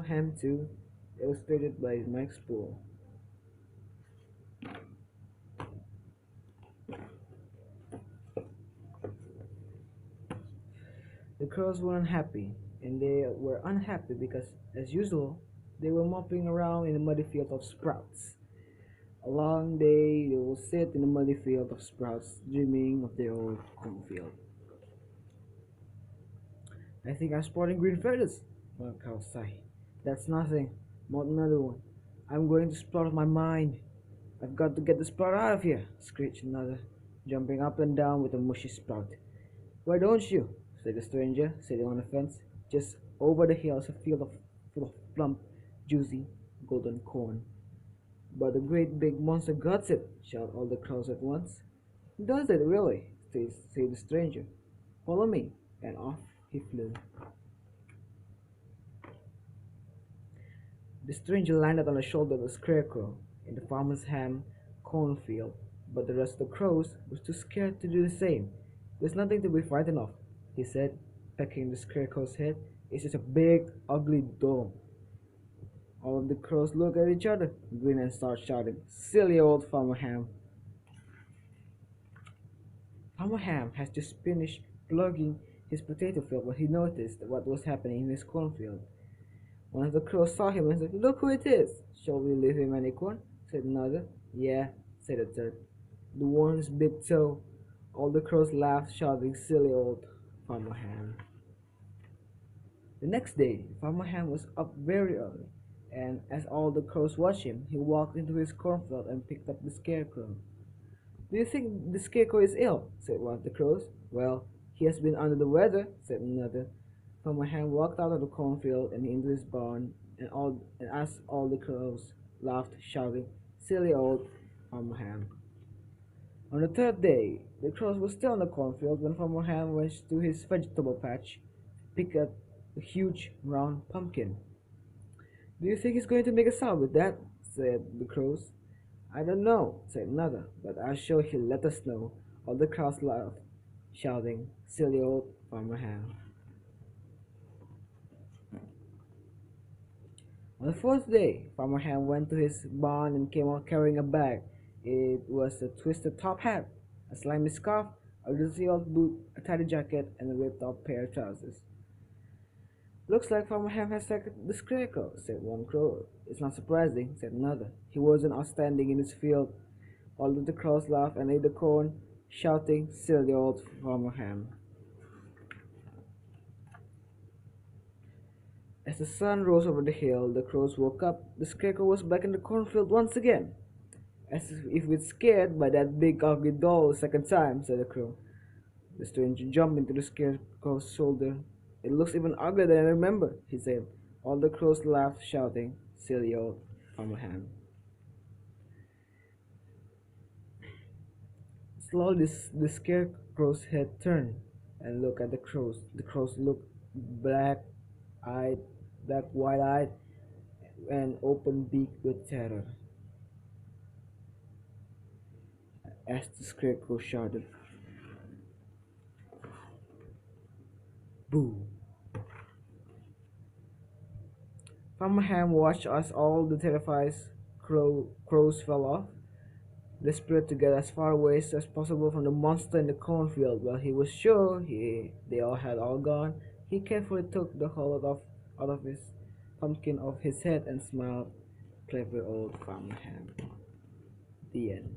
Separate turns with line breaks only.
Ham 2, illustrated by Mike Spool. The crows were unhappy, and they were unhappy because, as usual, they were mopping around in a muddy field of sprouts. A long day they will sit in a muddy field of sprouts, dreaming of their old cornfield. I think I'm spotting green feathers, one cow sighed. That's nothing, not another one. I'm going to sprout my mind. I've got to get the sprout out of here, screeched another, jumping up and down with a mushy sprout. Why don't you? Said the stranger, sitting on a fence. Just over the hill is a field full of plump, juicy, golden corn. But the great big monster guts it, shouted all the crows at once. Does it really? Said the stranger. Follow me, and off he flew. The stranger landed on the shoulder of a scarecrow in the farmer's cornfield, but the rest of the crows were too scared to do the same. There's nothing to be frightened of, he said, pecking the scarecrow's head. It's just a big, ugly doll. All of the crows looked at each other, grinned and started shouting, Silly old Farmer Ham. Farmer Ham had just finished plugging his potato field when he noticed what was happening in his cornfield. One of the crows saw him and said, Look who it is! Shall we leave him any corn? Said another. Yeah, said a third. The one's big toe. All the crows laughed, shouting, Silly old Farmer Ham. The next day, Farmer Ham was up very early, and as all the crows watched him, he walked into his cornfield and picked up the scarecrow. Do you think the scarecrow is ill? Said one of the crows. Well, he has been under the weather, said another. Farmer Ham walked out of the cornfield and into his barn, and as all the crows laughed, shouting, Silly old Farmer Ham. On the third day, the crows were still in the cornfield when Farmer Ham went to his vegetable patch, picked up a huge round pumpkin. Do you think he's going to make a salad with that? Said the crows. I don't know, said another, but I'm sure he'll let us know. All the crows laughed, shouting, Silly old Farmer Ham. On the fourth day, Farmer Ham went to his barn and came out carrying a bag. It was a twisted top hat, a slimy scarf, a dirty old boot, a tidy jacket, and a ripped-off pair of trousers. Looks like Farmer Ham has sacked the scarecrow, said one crow. It's not surprising, said another. He wasn't outstanding in his field. All of the crows laughed and ate the corn, shouting, Silly old Farmer Ham. As the sun rose over the hill, the crows woke up. The scarecrow was back in the cornfield once again. As if we'd scared by that big ugly doll a second time, said the crow. The stranger jumped into the scarecrow's shoulder. It looks even uglier than I remember, he said. All the crows laughed, shouting, Silly old Farmer Ham. Slowly the scarecrow's head turned and looked at the crows. The crows looked wide-eyed, and open-beaked with terror. As the scarecrow shouted, Boo! Farmer Ham watched as all the terrified crows fell off, desperate to get as far away as possible from the monster in the cornfield. While he was sure they had all gone, he carefully took the hull out of his pumpkin off his head and smiled, Clever old Farmer Ham. The end.